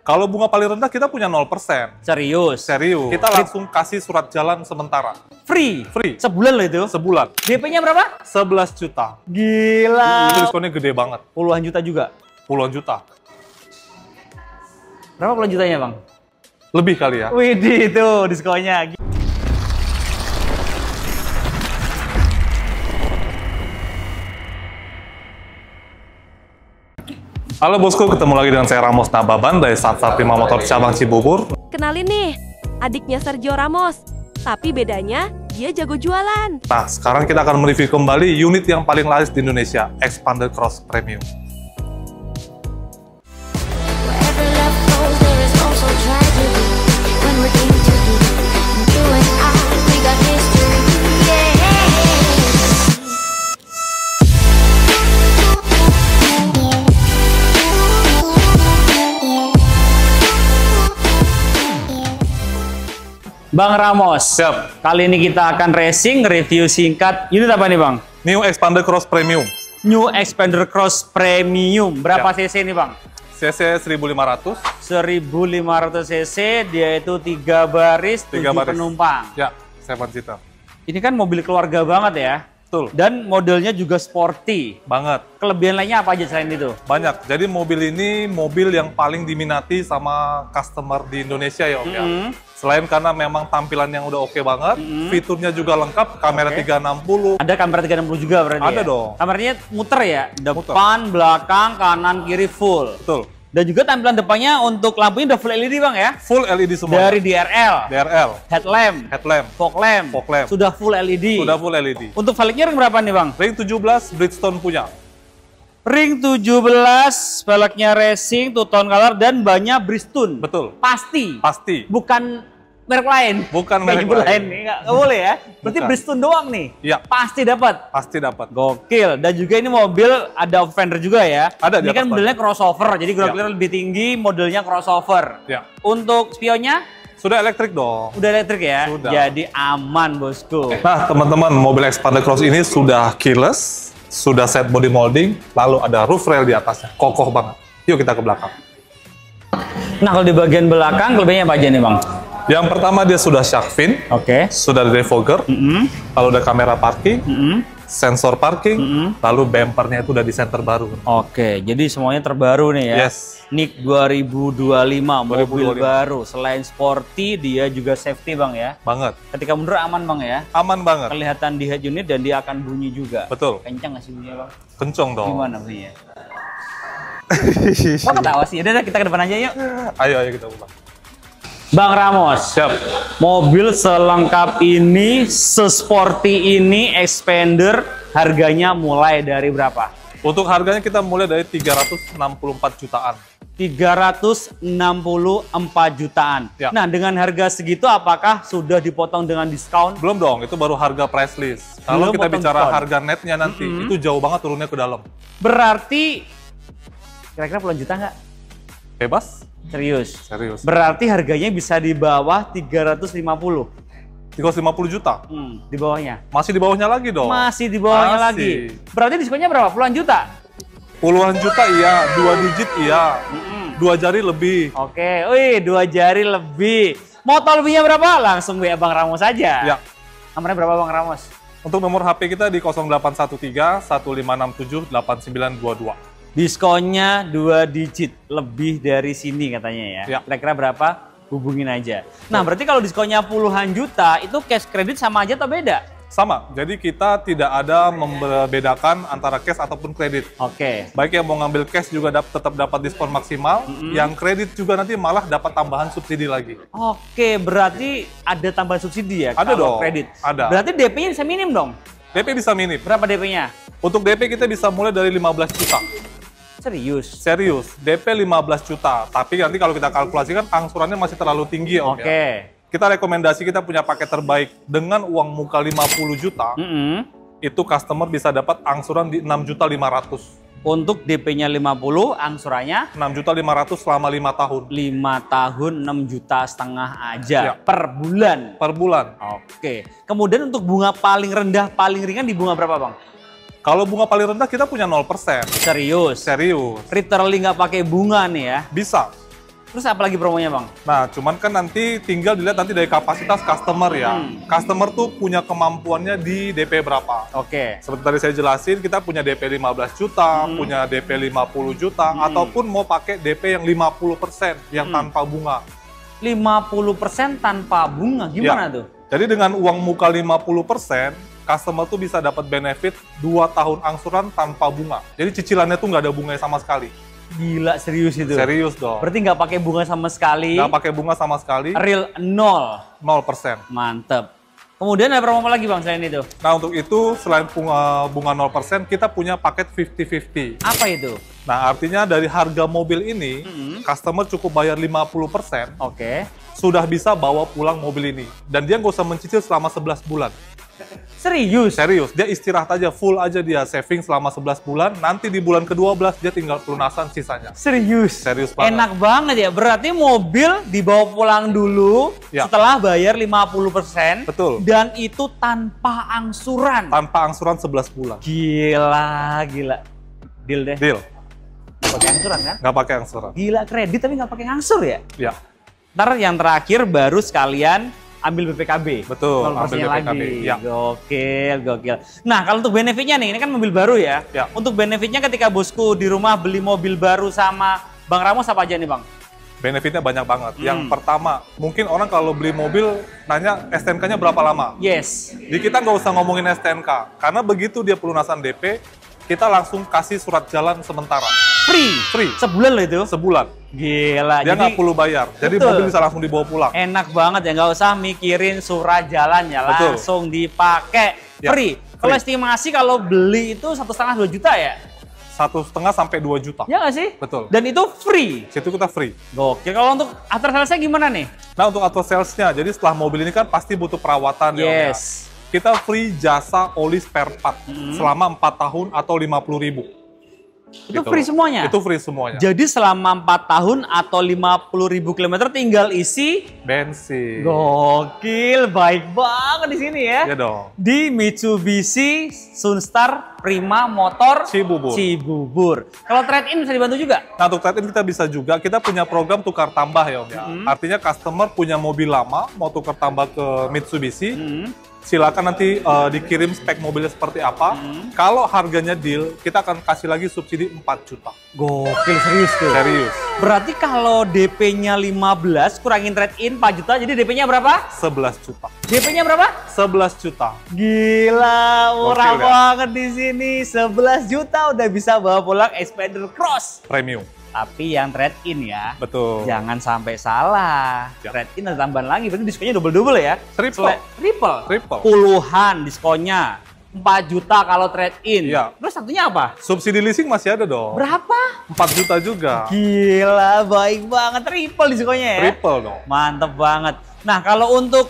Kalau bunga paling rendah kita punya 0%. Serius? Serius. Kita langsung kasih surat jalan sementara. Free? Free. Sebulan loh itu? Sebulan. DP-nya berapa? 11 juta. Gila. Itu diskonnya gede banget. Puluhan juta juga? Puluhan juta. Berapa puluhan jutanya bang? Lebih kali ya. Widih itu diskonnya. Halo bosku, ketemu lagi dengan saya Ramos Nababan dari Satsartima Motor Cabang Cibubur. Kenalin nih, adiknya Sergio Ramos. Tapi bedanya, dia jago jualan. Nah, sekarang kita akan mereview kembali unit yang paling laris di Indonesia, Xpander Cross Premium. Wherever love goes, there is also tragedy. When we're in too deep, and you and I, we got history. Yeah. Bang Ramos, Siap. kali ini kita akan racing review singkat. Unit apa nih bang? New Xpander Cross Premium. New Xpander Cross Premium. Berapa cc nih bang? CC 1500. 1500 cc, dia itu 3 baris, 7 penumpang. Ya, 7 seater. Ini kan mobil keluarga banget ya. Betul. Dan modelnya juga sporty. Banget. Kelebihan lainnya apa aja selain itu? Banyak. Jadi mobil ini mobil yang paling diminati sama customer di Indonesia ya Om ya. Selain karena memang tampilan yang udah oke banget, fiturnya juga lengkap, kamera 360. Ada kamera 360 juga berarti Ada ya? dong. Kameranya muter ya? Muter. Depan, belakang, kanan, kiri full. Betul. Dan juga tampilan depannya untuk lampunya udah full LED bang ya? Full LED semua. Dari DRL, DRL, headlamp, headlamp, fog lamp, fog lamp. sudah full LED. Sudah full LED. Untuk velgnya ring berapa nih bang? Ring 17 Bridgestone punya. Ring 17, velgnya racing, two tone color, dan banyak Bridgestone. Betul. Pasti. Pasti. Bukan merek lain. Bukan Nggak merek nyebut lain. Nggak boleh ya. Berarti Bukan. Bridgestone doang nih. Iya. Pasti dapat. Pasti dapat. Gokil. Dan juga ini mobil ada fender juga ya. Ada di Ini kan atas modelnya crossover, jadi ground Ya. clearance lebih tinggi, modelnya crossover. Ya. Untuk spionnya Sudah elektrik dong. udah elektrik ya. Sudah. Jadi aman bosku. Nah, teman-teman, mobil Xpander Cross ini sudah keyless, sudah set body molding, lalu ada roof rail di atasnya. Kokoh banget. Yuk kita ke belakang. Nah kalau di bagian belakang kelebihannya apa aja nih bang? Yang pertama dia sudah shark fin, Oke. sudah ada defogger, lalu ada kamera parking, sensor parking, lalu bumpernya itu udah di center baru. Oke, jadi semuanya terbaru nih ya. Yes. NIK 2025, mobil 2025. baru. Selain sporty, dia juga safety bang ya. Banget. Ketika mundur aman bang ya. Aman banget. Kelihatan di head unit dan dia akan bunyi juga. Betul. Kencang nggak sih bunyinya bang? Kencong dong. Gimana bunyinya? Kok ketawa sih? Udah kita ke depan aja yuk. Ayo kita pulang. Bang Ramos, Siap. mobil selengkap ini, sesporty ini, Xpander, harganya mulai dari berapa? Untuk harganya kita mulai dari 364 jutaan. 364 jutaan. Ya. Nah, dengan harga segitu apakah sudah dipotong dengan diskon? Belum dong, itu baru harga price list. Kalau Belum kita potong bicara diskon. harga netnya nanti, itu jauh banget turunnya ke dalam. Berarti kira-kira puluhan juta nggak? Bebas? Serius? Serius. Berarti harganya bisa di bawah 350. 350 juta. Di bawahnya. Masih di bawahnya lagi dong. Masih di bawahnya Masih. lagi. Berarti diskonnya berapa? Puluhan juta? Puluhan juta iya, 2 digit iya. 2 jari lebih. Oke, wih 2 jari lebih. Mau tahu lebihnya berapa? Langsung WA Bang Ramos aja. Ya. Nomornya berapa Bang Ramos? Untuk nomor HP kita di 0813 1567 8922. Diskonnya 2 digit lebih dari sini katanya ya. Ya. Kira-kira berapa? Hubungin aja. Nah, berarti kalau diskonnya puluhan juta itu cash kredit sama aja atau beda? Sama, jadi kita tidak ada membedakan antara cash ataupun kredit. Oke. Baik yang mau ngambil cash juga tetap dapat diskon maksimal, yang kredit juga nanti malah dapat tambahan subsidi lagi. Oke, berarti ada tambahan subsidi ya Ada kalau dong, kredit? ada. Berarti DP-nya bisa minim dong? DP bisa minim. Berapa DP-nya? Untuk DP kita bisa mulai dari 15 juta. Serius? Serius, DP 15 juta. Tapi nanti kalau kita kalkulasikan angsurannya masih terlalu tinggi ya Om ya. Oke. Kita rekomendasi kita punya paket terbaik dengan uang muka 50 juta. Itu customer bisa dapat angsuran di 6.500.000. Untuk DP-nya 50, angsurannya 6.500.000 selama 5 tahun 5 tahun 6,5 juta aja Ya. per bulan. per bulan. Oke. Kemudian untuk bunga paling rendah, paling ringan di bunga berapa bang? Kalau bunga paling rendah kita punya 0%. Serius? Serius. Literally nggak pakai bunga nih ya? Bisa. Terus apa lagi promonya Bang? Nah, cuman kan nanti tinggal dilihat nanti dari kapasitas customer ya. Customer tuh punya kemampuannya di DP berapa. Oke. Seperti tadi saya jelasin, kita punya DP 15 juta, punya DP 50 juta, ataupun mau pakai DP yang 50% yang tanpa bunga. 50% tanpa bunga, gimana Ya. tuh? Jadi dengan uang muka 50%, customer tuh bisa dapat benefit 2 tahun angsuran tanpa bunga. Jadi cicilannya tuh nggak ada bunganya sama sekali. Gila, serius itu? Serius dong. Berarti nggak pakai bunga sama sekali? Nggak pakai bunga sama sekali, Real 0. 0%. Mantep. Kemudian ada promo apa lagi Bang selain itu? Nah, untuk itu selain bunga 0%, kita punya paket 50-50. Apa itu? Nah, artinya dari harga mobil ini, customer cukup bayar 50%, Oke. sudah bisa bawa pulang mobil ini. Dan dia nggak usah mencicil selama 11 bulan. Serius? Serius, dia istirahat aja, full aja dia saving selama 11 bulan, nanti di bulan ke-12 dia tinggal pelunasan sisanya. Serius? Serius banget. Enak banget ya, berarti mobil dibawa pulang dulu Ya. setelah bayar 50%. Betul. Dan itu tanpa angsuran. Tanpa angsuran 11 bulan. Gila, gila. Deal deh. Deal, Nggak pakai angsuran kan? nggak pakai angsuran. Gila, kredit tapi nggak pakai ngangsur ya? Ya, Ntar yang terakhir baru sekalian ambil BPKB. Betul, 0% ambil BPKB, lagi. ya. Gokil, gokil. Nah, kalau untuk benefitnya nih, ini kan mobil baru ya. Ya. Untuk benefitnya ketika bosku di rumah beli mobil baru sama Bang Ramos apa aja nih Bang? benefitnya banyak banget. Yang pertama, mungkin orang kalau beli mobil nanya STNK-nya berapa lama. Yes. Di kita nggak usah ngomongin STNK, karena begitu dia pelunasan DP, kita langsung kasih surat jalan sementara. Free? Free. Sebulan loh itu? Sebulan. Gila. Dia nggak perlu bayar. Jadi Betul. mobil bisa langsung dibawa pulang. Enak banget ya, nggak usah mikirin surat jalan ya, Betul. langsung dipakai. Ya, Free. Kalau free. estimasi kalau beli itu 1,5-2 juta ya? 1,5 sampai 2 juta. Ya nggak sih? Betul. Dan itu free. Situ kita free. Gokil. Kalau untuk after sales-nya gimana nih? Nah, untuk auto sales-nya, jadi setelah mobil ini kan pasti butuh perawatan ya, Om, ya. Yes. Kita free jasa oli spare part selama 4 tahun atau 50.000. Itu free semuanya? Itu free semuanya. Jadi selama 4 tahun atau 50.000 kilometer tinggal isi. Bensin. Gokil, baik banget di sini ya. Ya dong. Di Mitsubishi Sunstar Prima Motor Cibubur. Cibubur. Kalau trade-in bisa dibantu juga? Nah, untuk trade-in kita bisa juga, kita punya program tukar tambah ya Om ya. Artinya customer punya mobil lama, mau tukar tambah ke Mitsubishi, silakan nanti dikirim spek mobilnya seperti apa. Kalau harganya deal, kita akan kasih lagi subsidi 4 juta. Gokil, serius tuh. Serius. Berarti kalau DP-nya 15 kurangin trade-in 4 juta, jadi DP-nya berapa? 11 juta. DP-nya berapa? 11 juta. Gila, murah Gokil, ya? banget di sini. 11 juta udah bisa bawa pulang Xpander Cross. Premium. Tapi yang trade-in ya. Betul. Jangan sampai salah. Ya. Trade-in ada tambahan lagi, berarti diskonnya double-double ya? Triple. Triple? Triple. Puluhan diskonnya. 4 juta kalau trade-in. Iya. Terus satunya apa? Subsidi leasing masih ada dong. Berapa? 4 juta juga. Gila, baik banget. Triple diskonnya ya? Triple dong. Mantep banget. Nah, kalau untuk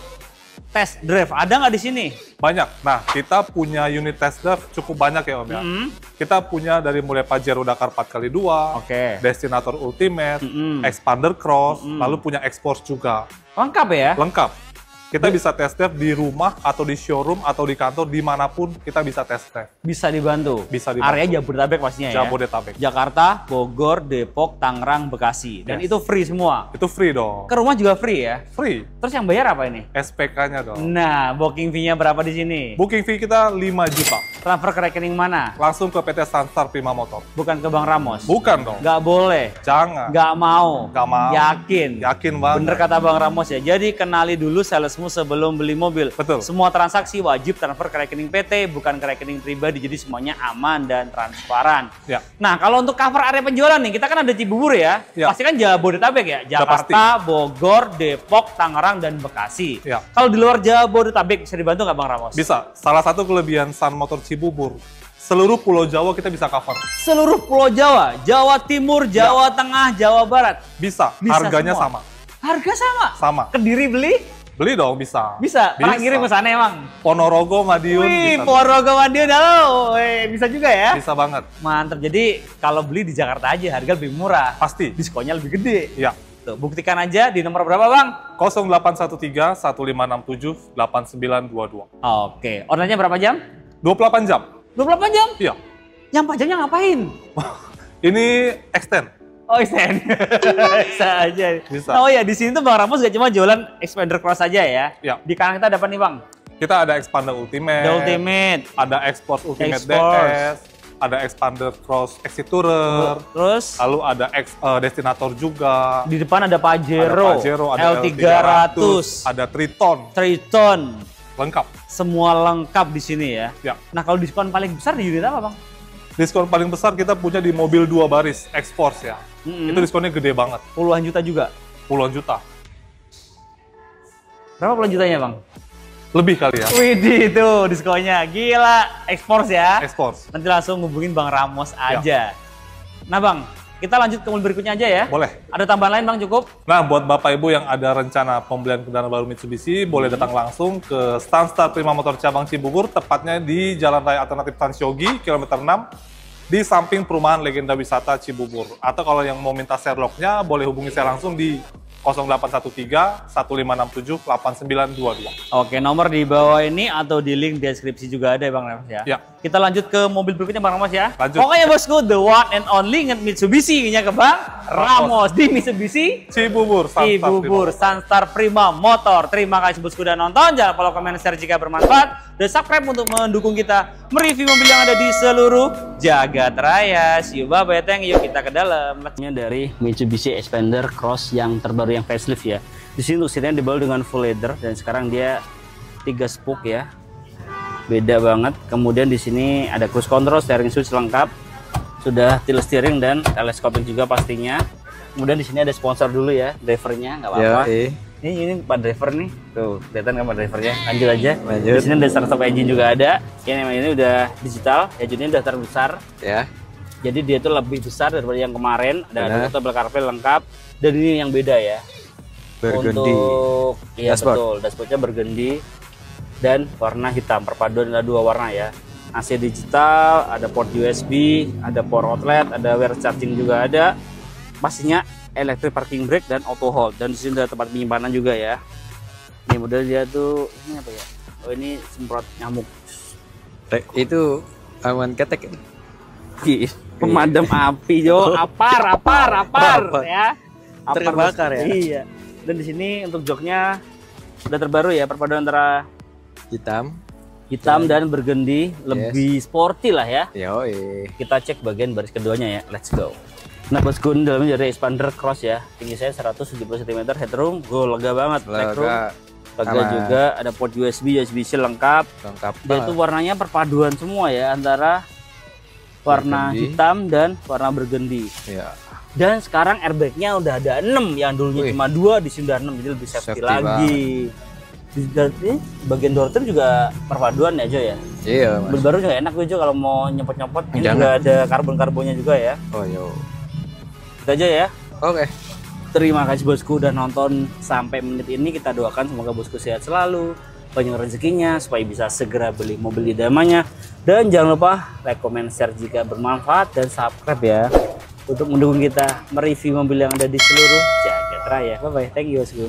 test drive, ada nggak di sini? Banyak. Nah, kita punya unit test drive cukup banyak ya Om ya. Kita punya dari mulai Pajero Dakar 4x2, Oke. Destinator Ultimate, Expander Cross, lalu punya X-Force juga. Lengkap ya? Lengkap. Kita bisa test drive di rumah atau di showroom atau di kantor, dimanapun kita bisa test drive. Bisa dibantu? Bisa dibantu. Area Jabodetabek pastinya ya? Jabodetabek. Jakarta, Bogor, Depok, Tangerang, Bekasi. Dan Yes. itu free semua? Itu free dong. Ke rumah juga free ya? Free. Terus yang bayar apa ini? SPK-nya dong. Nah, booking fee-nya berapa di sini? Booking fee kita 5 juta. Transfer ke rekening mana? Langsung ke PT Sunstar Prima Motor. Bukan ke Bang Ramos? Bukan dong. Nggak boleh? Jangan. Nggak mau? Nggak mau. Yakin? Yakin banget. Bener kata Bang Ramos ya. Jadi kenali dulu salesmu sebelum beli mobil. Betul. Semua transaksi wajib transfer ke rekening PT, bukan ke rekening pribadi. Jadi semuanya aman dan transparan. Ya. Nah, kalau untuk cover area penjualan nih, kita kan ada Cibubur ya. Ya. Pasti kan Jabodetabek ya. Jakarta, Bogor, Depok, Tangerang, dan Bekasi. Ya. Kalau di luar Jabodetabek bisa dibantu nggak Bang Ramos? Bisa. Salah satu kelebihan Sun Motor Cibubur, seluruh Pulau Jawa kita bisa cover. Seluruh Pulau Jawa, Jawa Timur, Jawa Tengah, Jawa Barat. Bisa. Bisa Harganya semua. sama. Harga sama? Sama. Kediri beli? Beli dong, bisa. Bisa. Pak ngirim ke sana emang? Ponorogo, Madiun, Wih, bisa. Ponorogo Madiun, halo. Bisa juga ya? Bisa banget. Mantap. Jadi kalau beli di Jakarta aja harga lebih murah. Pasti. Diskonnya lebih gede. Ya. Tuh, buktikan aja di nomor berapa Bang? 0813 1567 8922. Oke. Ordernya berapa jam? 28 jam. 28 jam? Iya. Yang 4 jamnya ngapain? Ini extend. Oh, stand. Bisa aja. Bisa. Oh ya, di sini tuh Bang Ramos gak cuma jualan Expander Cross aja ya. Ya. Di kanan kita ada apa nih Bang? Kita ada Expander Ultimate. The Ultimate. Ada X-Force Ultimate X-Force. DS. Ada Expander Cross Exit Tourer. Terus Lalu ada Destinator juga. di depan ada Pajero, Ada Pajero, ada L300, ada Triton. Triton. Lengkap. Semua lengkap di sini ya. Ya. Nah, kalau diskon paling besar di unit apa Bang? Diskon paling besar kita punya di mobil 2 baris X-Force ya. Itu diskonnya gede banget. Puluhan juta juga. Puluhan juta. Berapa puluhan jutanya Bang? Lebih kali ya. Widih itu diskonnya. Gila, X-Force ya. X-Force. Nanti langsung hubungin Bang Ramos aja. Nah Bang, kita lanjut ke mobil berikutnya aja ya. Boleh. Ada tambahan lain Bang cukup? Nah, buat Bapak Ibu yang ada rencana pembelian kendaraan baru Mitsubishi, boleh datang langsung ke Stanstar Prima Motor Cabang Cibubur, tepatnya di Jalan Raya Alternatif Transyogi, kilometer 6, di samping perumahan Legenda Wisata Cibubur. Atau kalau yang mau minta Sherlock-nya, boleh hubungi saya langsung di 0813 1567 8922. Oke, nomor di bawah ini atau di link deskripsi juga ada ya Bang Ramos ya. Ya. Kita lanjut ke mobil berikutnya Bang Ramos ya. Lanjut. Pokoknya bosku, the one and only ingat Mitsubishi-nya ke Bang Ramos di Mitsubishi Cibubur, Cibubur, Stanstar Prima Motor. Terima kasih bosku udah nonton. Jangan lupa komen, share jika bermanfaat. Dan subscribe untuk mendukung kita mereview mobil yang ada di seluruh jagat raya. See you, bye-bye, thank you. Kita ke dalam. Ini dari Mitsubishi Expander Cross yang terbaru yang facelift ya. Di sini untuk seatnya dibalut dengan full leather dan sekarang dia 3 spoke ya. Beda banget. Kemudian di sini ada cruise control, steering switch lengkap. Sudah tilt steering dan teleskopik juga pastinya. Kemudian di sini ada sponsor dulu ya, drivernya nggak apa-apa. Ini Pak driver nih, tuh kelihatan kan Pak drivernya. Lanjut aja. Lanjut. Di sini ada startup engine juga ada. Ini udah digital, engine-nya udah terbesar. Ya. Jadi dia itu lebih besar daripada yang kemarin. Ada double CarPlay lengkap. Dan ini yang beda ya. Burgundy. Untuk iya Dashboard. betul, dashboardnya burgundy dan warna hitam. Perpaduan ada 2 warna ya. AC digital, ada port USB, ada port outlet, ada wireless charging juga ada. Pastinya electric parking brake dan auto hold, dan di sini ada tempat penyimpanan juga ya. Ini model dia tuh ini apa ya? Oh, ini semprot nyamuk. Itu aman ketek. Pemadam api Jo, apar ya. Apar Terbakar ya. Iya. Dan di sini untuk joknya sudah terbaru ya, perpaduan antara hitam dan burgundy, lebih sporty lah ya. Yoi. Kita cek bagian baris keduanya ya. Let's go. Nah bosku, ini dalamnya dari Expander Cross ya. Tinggi saya 170 cm, headroom lega banget. Legroom lega juga, ada port USB-C lengkap. Dan itu warnanya perpaduan semua ya, antara warna hitam dan warna burgundy. Ya. Dan sekarang airbagnya udah ada 6, yang dulunya cuma 2 di sini udah 6, jadi lebih safety lagi. Di bagian door trim juga perpaduan ya Jo ya. Iya. Mobil baru juga enak tuh Jo kalau mau nyopot-nyopot. Ini juga ada karbon-karbonnya juga ya. Oh yo. Itu aja ya. Oke. Terima kasih bosku udah nonton sampai menit ini. Kita doakan semoga bosku sehat selalu, banyak rezekinya supaya bisa segera beli mobil idamannya. Dan jangan lupa like, comment, share jika bermanfaat, dan subscribe ya untuk mendukung kita mereview mobil yang ada di seluruh jagat raya. Bye bye, thank you bosku.